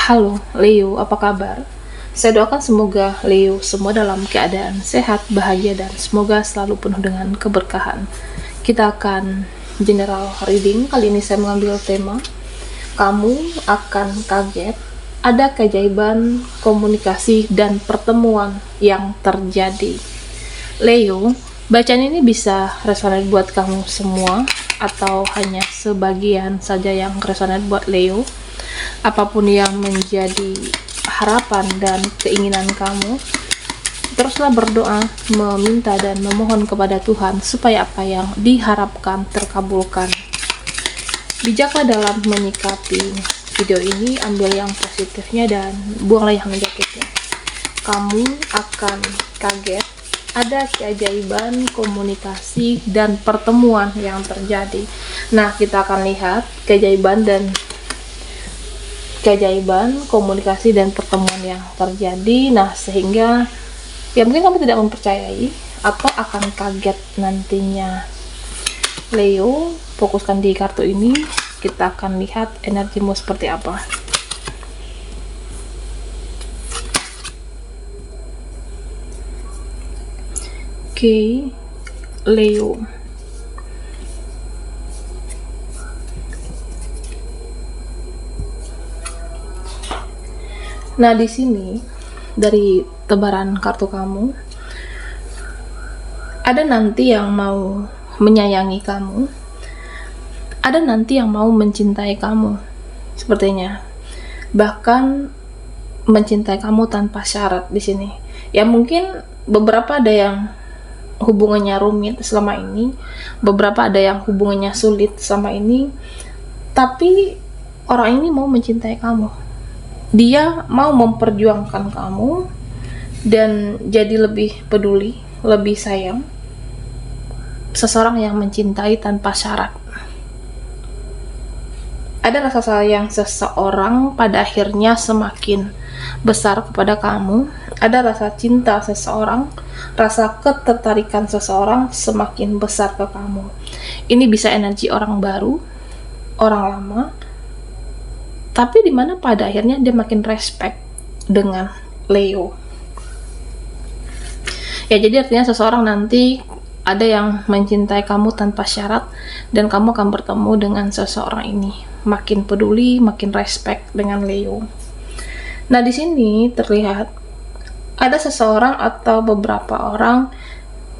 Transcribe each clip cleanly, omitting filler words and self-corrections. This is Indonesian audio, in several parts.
Halo Leo, apa kabar? Saya doakan semoga Leo semua dalam keadaan sehat, bahagia, dan semoga selalu penuh dengan keberkahan. Kita akan general reading. Kali ini saya mengambil tema kamu akan kaget, ada keajaiban komunikasi dan pertemuan yang terjadi. Leo, bacaan ini bisa resonate buat kamu semua atau hanya sebagian saja yang resonate buat Leo. Apapun yang menjadi harapan dan keinginan kamu, teruslah berdoa, meminta dan memohon kepada Tuhan supaya apa yang diharapkan terkabulkan. Bijaklah dalam menyikapi video ini, ambil yang positifnya dan buanglah yang negatifnya. Kamu akan kaget, ada keajaiban komunikasi dan pertemuan yang terjadi. Nah, kita akan lihat keajaiban komunikasi dan pertemuan yang terjadi. Nah, sehingga ya mungkin kamu tidak mempercayai atau akan kaget nantinya. Leo, fokuskan di kartu ini. Kita akan lihat energimu seperti apa. Oke, Leo. Nah, di sini dari tebaran kartu kamu, ada nanti yang mau menyayangi kamu, ada nanti yang mau mencintai kamu, sepertinya. Bahkan mencintai kamu tanpa syarat di sini. Ya mungkin beberapa ada yang hubungannya rumit selama ini, beberapa ada yang hubungannya sulit selama ini, tapi orang ini mau mencintai kamu. Dia mau memperjuangkan kamu dan jadi lebih peduli, lebih sayang. Seseorang yang mencintai tanpa syarat. Ada rasa sayang seseorang pada akhirnya semakin besar kepada kamu. Ada rasa cinta seseorang, rasa ketertarikan seseorang semakin besar ke kamu. Ini bisa energi orang baru, orang lama, tapi dimana pada akhirnya dia makin respect dengan Leo. Ya, jadi artinya seseorang nanti ada yang mencintai kamu tanpa syarat dan kamu akan bertemu dengan seseorang ini. Makin peduli, makin respect dengan Leo. Nah, di sini terlihat ada seseorang atau beberapa orang,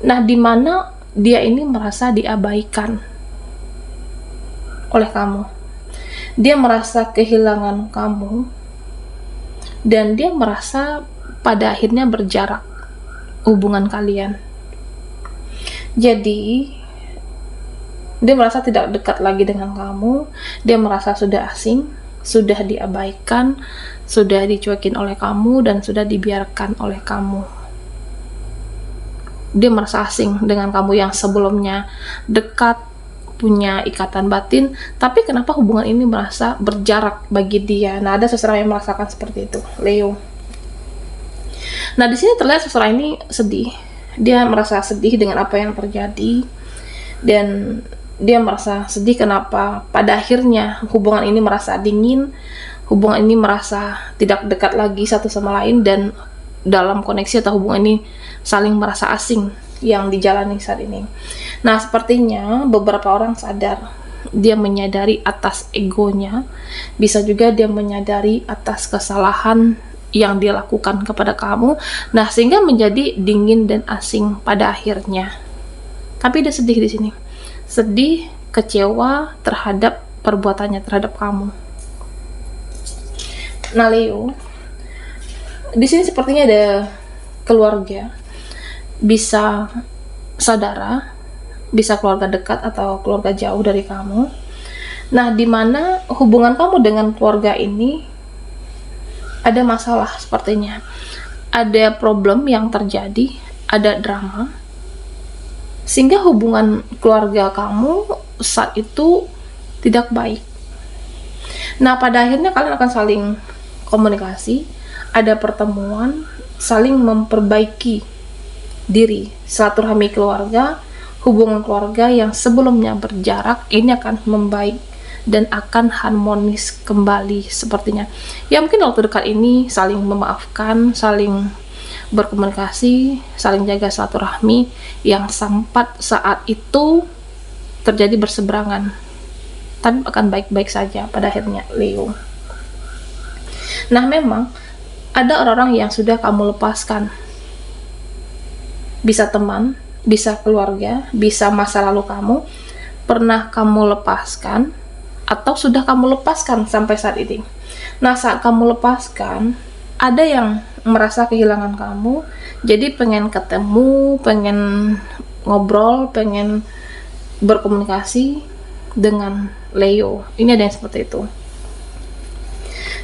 nah dimana dia ini merasa diabaikan oleh kamu. Dia merasa kehilangan kamu dan dia merasa pada akhirnya berjarak hubungan kalian. Jadi dia merasa tidak dekat lagi dengan kamu. Dia merasa sudah asing, sudah diabaikan, sudah dicuekin oleh kamu dan sudah dibiarkan oleh kamu. Dia merasa asing dengan kamu yang sebelumnya dekat, punya ikatan batin, tapi kenapa hubungan ini merasa berjarak bagi dia? Nah, ada seseorang yang merasakan seperti itu, Leo. Nah, di sini terlihat seseorang ini sedih. Dia merasa sedih dengan apa yang terjadi dan dia merasa sedih kenapa pada akhirnya hubungan ini merasa dingin, hubungan ini merasa tidak dekat lagi satu sama lain, dan dalam koneksi atau hubungan ini saling merasa asing yang dijalani saat ini. Nah, sepertinya beberapa orang sadar, dia menyadari atas egonya, bisa juga dia menyadari atas kesalahan yang dia lakukan kepada kamu. Nah, sehingga menjadi dingin dan asing pada akhirnya. Tapi dia sedih di sini. Sedih, kecewa terhadap perbuatannya terhadap kamu. Nah, Leo, di sini sepertinya ada keluarga, bisa saudara, bisa keluarga dekat atau keluarga jauh dari kamu. Nah, di mana hubungan kamu dengan keluarga ini ada masalah sepertinya. Ada problem yang terjadi, ada drama. Sehingga hubungan keluarga kamu saat itu tidak baik. Nah, pada akhirnya kalian akan saling komunikasi, ada pertemuan, saling memperbaiki diri, silaturahmi keluarga, hubungan keluarga yang sebelumnya berjarak ini akan membaik dan akan harmonis kembali sepertinya. Ya mungkin waktu dekat ini saling memaafkan, saling berkomunikasi, saling jaga silaturahmi, yang sempat saat itu terjadi berseberangan, tapi akan baik-baik saja pada akhirnya, Leo. Nah, memang ada orang-orang yang sudah kamu lepaskan, bisa teman, bisa keluarga, bisa masa lalu kamu, pernah kamu lepaskan atau sudah kamu lepaskan sampai saat ini. Nah, saat kamu lepaskan, ada yang merasa kehilangan kamu, jadi pengen ketemu, pengen ngobrol, pengen berkomunikasi dengan Leo. Ini ada yang seperti itu.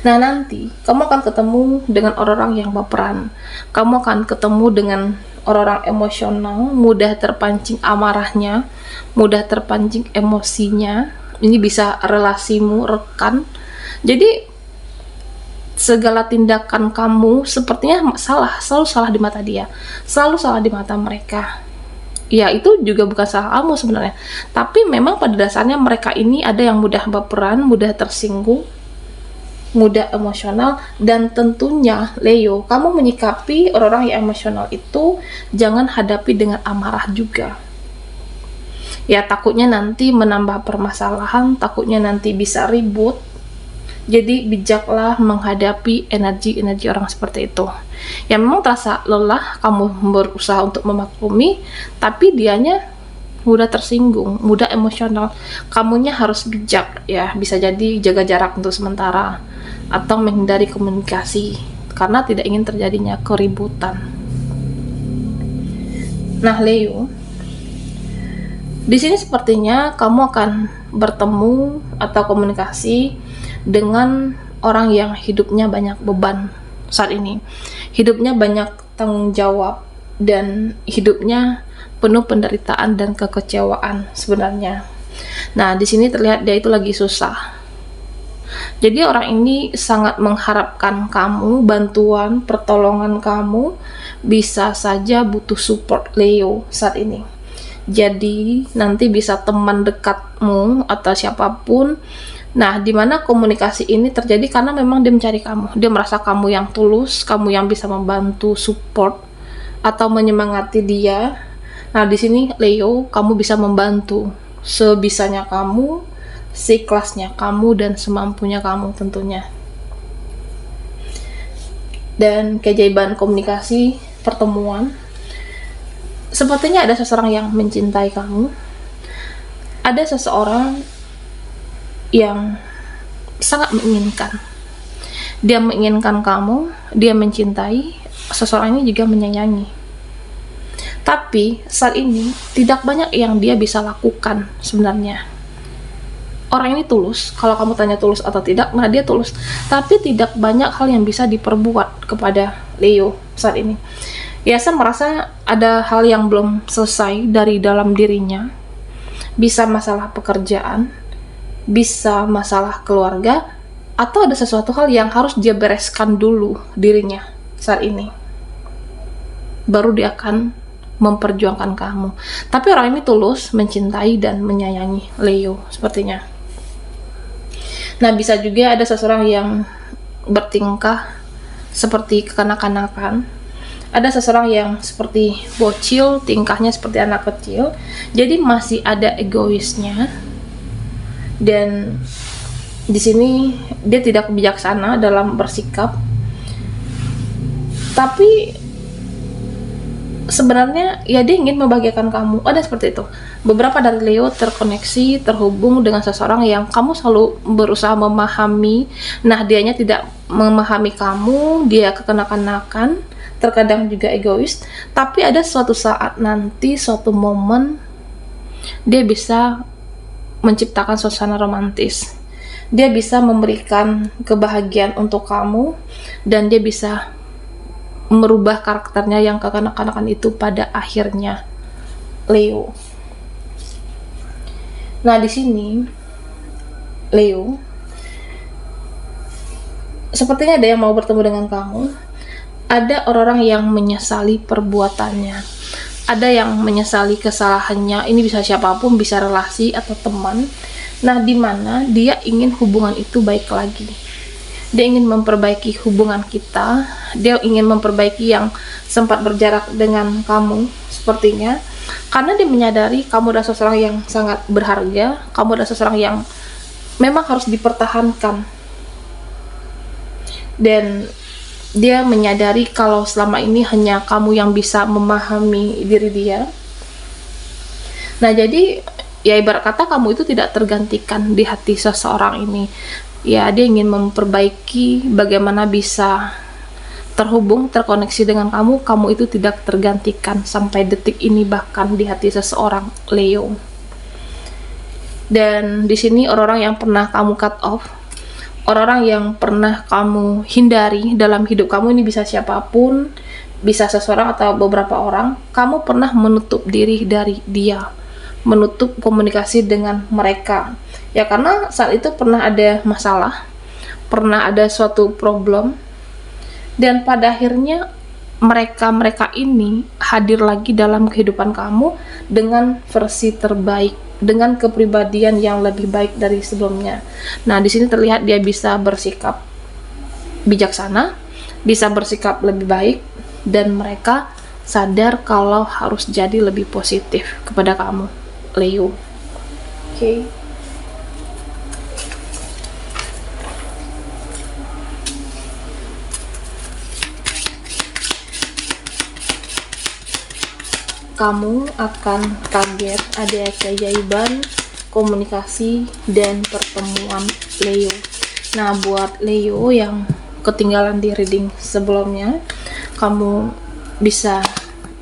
Nah, nanti kamu akan ketemu dengan orang-orang yang baperan, kamu akan ketemu dengan orang-orang emosional, mudah terpancing amarahnya, mudah terpancing emosinya. Ini bisa relasimu, rekan. Jadi segala tindakan kamu sepertinya salah, selalu salah di mata dia, selalu salah di mata mereka. Ya, itu juga bukan salah kamu sebenarnya, tapi memang pada dasarnya mereka ini ada yang mudah baperan, mudah tersinggung, mudah emosional. Dan tentunya Leo, kamu menyikapi orang-orang yang emosional itu jangan hadapi dengan amarah juga. Ya, takutnya nanti menambah permasalahan, takutnya nanti bisa ribut. Jadi bijaklah menghadapi energi-energi orang seperti itu. Ya, memang terasa lelah, kamu berusaha untuk memaklumi, tapi dianya mudah tersinggung, mudah emosional. Kamunya harus bijak, ya. Bisa jadi jaga jarak untuk sementara atau menghindari komunikasi karena tidak ingin terjadinya keributan. Nah, Leo, di sini sepertinya kamu akan bertemu atau komunikasi dengan orang yang hidupnya banyak beban saat ini, hidupnya banyak tanggung jawab, dan hidupnya penuh penderitaan dan kekecewaan sebenarnya. Nah, di sini terlihat dia itu lagi susah. Jadi orang ini sangat mengharapkan kamu, bantuan, pertolongan kamu, bisa saja butuh support Leo saat ini. Jadi nanti bisa teman dekatmu atau siapapun. Nah, dimana komunikasi ini terjadi karena memang dia mencari kamu, dia merasa kamu yang tulus, kamu yang bisa membantu, support atau menyemangati dia. Nah, di sini Leo, kamu bisa membantu sebisanya kamu, seikhlasnya kamu, dan semampunya kamu tentunya. Dan keajaiban komunikasi pertemuan, sepertinya ada seseorang yang mencintai kamu, ada seseorang yang sangat menginginkan. Dia menginginkan kamu, dia mencintai, seseorang ini juga menyayangi. Tapi saat ini tidak banyak yang dia bisa lakukan sebenarnya. Orang ini tulus, kalau kamu tanya tulus atau tidak, nah dia tulus. Tapi tidak banyak hal yang bisa diperbuat kepada Leo saat ini. Ya, saya merasa ada hal yang belum selesai dari dalam dirinya. Bisa masalah pekerjaan, bisa masalah keluarga, atau ada sesuatu hal yang harus dia bereskan dulu dirinya saat ini, baru dia akan memperjuangkan kamu. Tapi orang ini tulus mencintai dan menyayangi Leo sepertinya. Nah, bisa juga ada seseorang yang bertingkah seperti kekanak-kanakan, ada seseorang yang seperti bocil, tingkahnya seperti anak kecil, jadi masih ada egoisnya. Dan di sini dia tidak bijaksana dalam bersikap, tapi sebenarnya ya dia ingin membahagiakan kamu. Ada seperti itu. Beberapa dari Leo terkoneksi, terhubung dengan seseorang yang kamu selalu berusaha memahami. Nah, dianya tidak memahami kamu, dia kekanak-kanakan, terkadang juga egois. Tapi ada suatu saat nanti, suatu momen, dia bisa menciptakan suasana romantis. Dia bisa memberikan kebahagiaan untuk kamu, dan dia bisa merubah karakternya yang kekanak-kanakan itu pada akhirnya, Leo. Nah, di sini Leo, sepertinya ada yang mau bertemu dengan kamu. Ada orang-orang yang menyesali perbuatannya, ada yang menyesali kesalahannya. Ini bisa siapapun, bisa relasi atau teman. Nah, dimana dia ingin hubungan itu baik lagi. Dia ingin memperbaiki hubungan kita. Dia ingin memperbaiki yang sempat berjarak dengan kamu sepertinya. Karena dia menyadari kamu adalah seseorang yang sangat berharga. Kamu adalah seseorang yang memang harus dipertahankan. Dan dia menyadari kalau selama ini hanya kamu yang bisa memahami diri dia. Nah, jadi ya ibarat kata kamu itu tidak tergantikan di hati seseorang ini. Ya, dia ingin memperbaiki bagaimana bisa terhubung, terkoneksi dengan kamu itu tidak tergantikan sampai detik ini bahkan di hati seseorang Leo. Dan di sini orang-orang yang pernah kamu cut off, orang-orang yang pernah kamu hindari dalam hidup kamu, ini bisa siapapun, bisa seseorang atau beberapa orang, kamu pernah menutup diri dari dia, menutup komunikasi dengan mereka. Ya karena saat itu pernah ada masalah, pernah ada suatu problem, dan pada akhirnya mereka ini hadir lagi dalam kehidupan kamu dengan versi terbaik, dengan kepribadian yang lebih baik dari sebelumnya. Nah, di sini terlihat dia bisa bersikap bijaksana, bisa bersikap lebih baik, dan mereka sadar kalau harus jadi lebih positif kepada kamu, Leo. Oke. Kamu akan kaget ada keajaiban komunikasi dan pertemuan Leo. Nah, buat Leo yang ketinggalan di reading sebelumnya, kamu bisa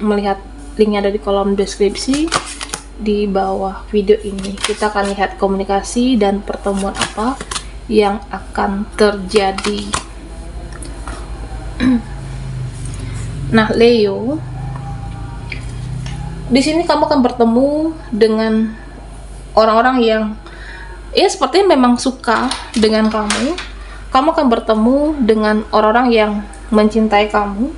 melihat linknya ada di kolom deskripsi di bawah video ini. Kita akan lihat komunikasi dan pertemuan apa yang akan terjadi. Nah, Leo, di sini kamu akan bertemu dengan orang-orang yang ya sepertinya memang suka dengan kamu. Kamu akan bertemu dengan orang-orang yang mencintai kamu.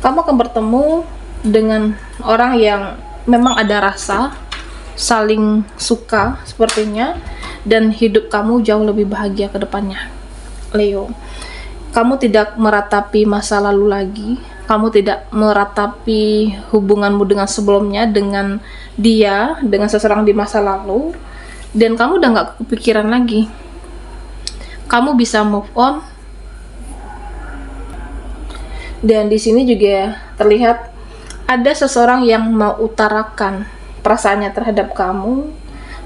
Kamu akan bertemu dengan orang yang memang ada rasa saling suka sepertinya, dan hidup kamu jauh lebih bahagia ke depannya, Leo. Kamu tidak meratapi masa lalu lagi. Kamu tidak meratapi hubunganmu dengan sebelumnya, dengan dia, dengan seseorang di masa lalu, dan kamu udah gak kepikiran lagi. Kamu bisa move on. Dan di sini juga terlihat ada seseorang yang mau utarakan perasaannya terhadap kamu,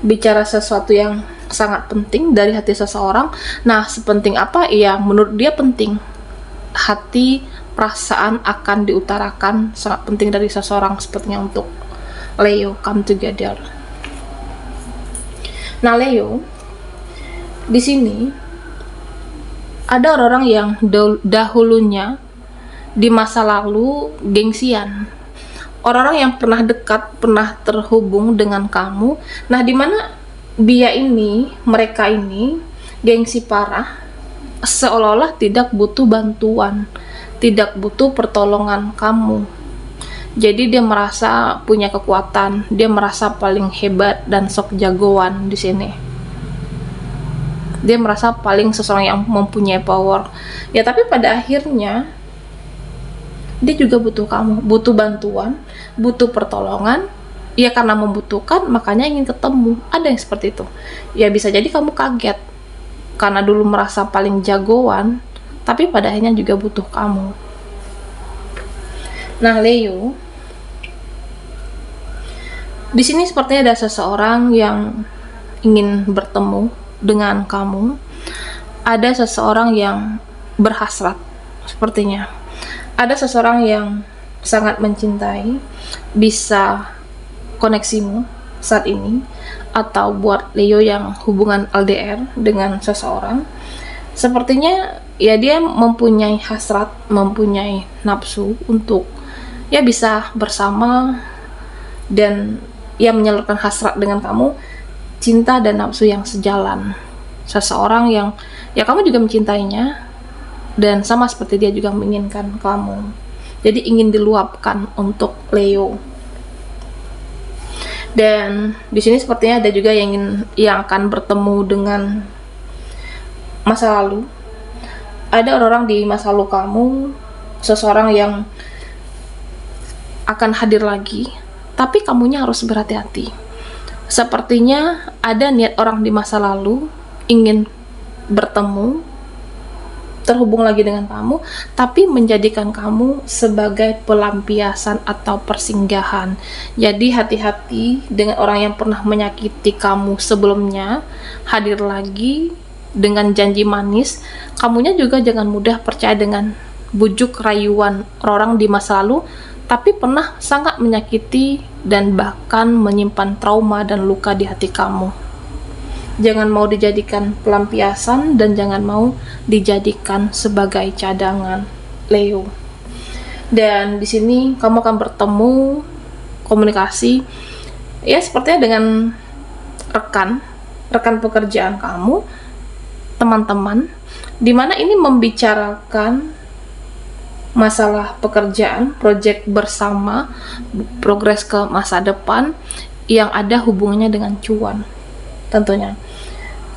bicara sesuatu yang sangat penting dari hati seseorang. Nah, sepenting apa? Ya, menurut dia penting. Hati, perasaan akan diutarakan, sangat penting dari seseorang sepertinya untuk Leo come together. Nah, Leo, di sini ada orang-orang yang dahulunya di masa lalu gengsian. Orang-orang yang pernah dekat, pernah terhubung dengan kamu. Nah, dimana mereka ini gengsi parah, seolah-olah tidak butuh bantuan, tidak butuh pertolongan kamu. Jadi dia merasa punya kekuatan, dia merasa paling hebat dan sok jagoan di sini. Dia merasa paling seseorang yang mempunyai power. Ya, tapi pada akhirnya dia juga butuh kamu, butuh bantuan, butuh pertolongan. Ya, karena membutuhkan, makanya ingin ketemu. Ada yang seperti itu. Ya, bisa jadi kamu kaget karena dulu merasa paling jagoan, tapi pada akhirnya juga butuh kamu. Nah, Leo, di sini sepertinya ada seseorang yang ingin bertemu dengan kamu. Ada seseorang yang berhasrat sepertinya. Ada seseorang yang sangat mencintai, bisa koneksimu saat ini. Atau buat Leo yang hubungan LDR dengan seseorang, sepertinya ya dia mempunyai hasrat, mempunyai nafsu untuk ya bisa bersama, dan ia menyalurkan hasrat dengan kamu, cinta dan nafsu yang sejalan. Seseorang yang ya kamu juga mencintainya, dan sama seperti dia juga menginginkan kamu. Jadi ingin diluapkan untuk Leo. Dan di sini sepertinya ada juga yang akan bertemu dengan masa lalu. Ada orang-orang di masa lalu kamu, seseorang yang akan hadir lagi, tapi kamunya harus berhati-hati. Sepertinya ada niat orang di masa lalu ingin bertemu, terhubung lagi dengan kamu, tapi menjadikan kamu sebagai pelampiasan atau persinggahan. Jadi hati-hati dengan orang yang pernah menyakiti kamu sebelumnya hadir lagi dengan janji manis. Kamunya juga jangan mudah percaya dengan bujuk rayuan orang di masa lalu, tapi pernah sangat menyakiti dan bahkan menyimpan trauma dan luka di hati kamu. Jangan mau dijadikan pelampiasan dan jangan mau dijadikan sebagai cadangan, Leo. Dan di sini kamu akan bertemu komunikasi ya sepertinya dengan rekan pekerjaan kamu, teman-teman, dimana ini membicarakan masalah pekerjaan, proyek bersama, progres ke masa depan yang ada hubungannya dengan cuan. Tentunya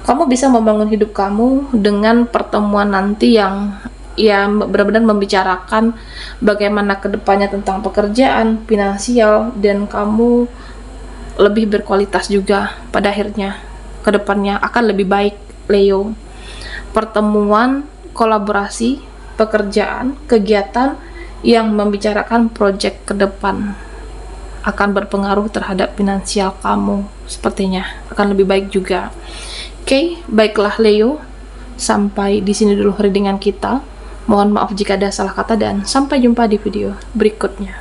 kamu bisa membangun hidup kamu dengan pertemuan nanti yang benar-benar membicarakan bagaimana kedepannya tentang pekerjaan, finansial, dan kamu lebih berkualitas juga pada akhirnya. Kedepannya akan lebih baik, Leo. Pertemuan, kolaborasi, pekerjaan, kegiatan yang membicarakan proyek ke depan akan berpengaruh terhadap finansial kamu, sepertinya akan lebih baik juga. Oke, baiklah Leo. Sampai di sini dulu readingan kita. Mohon maaf jika ada salah kata dan sampai jumpa di video berikutnya.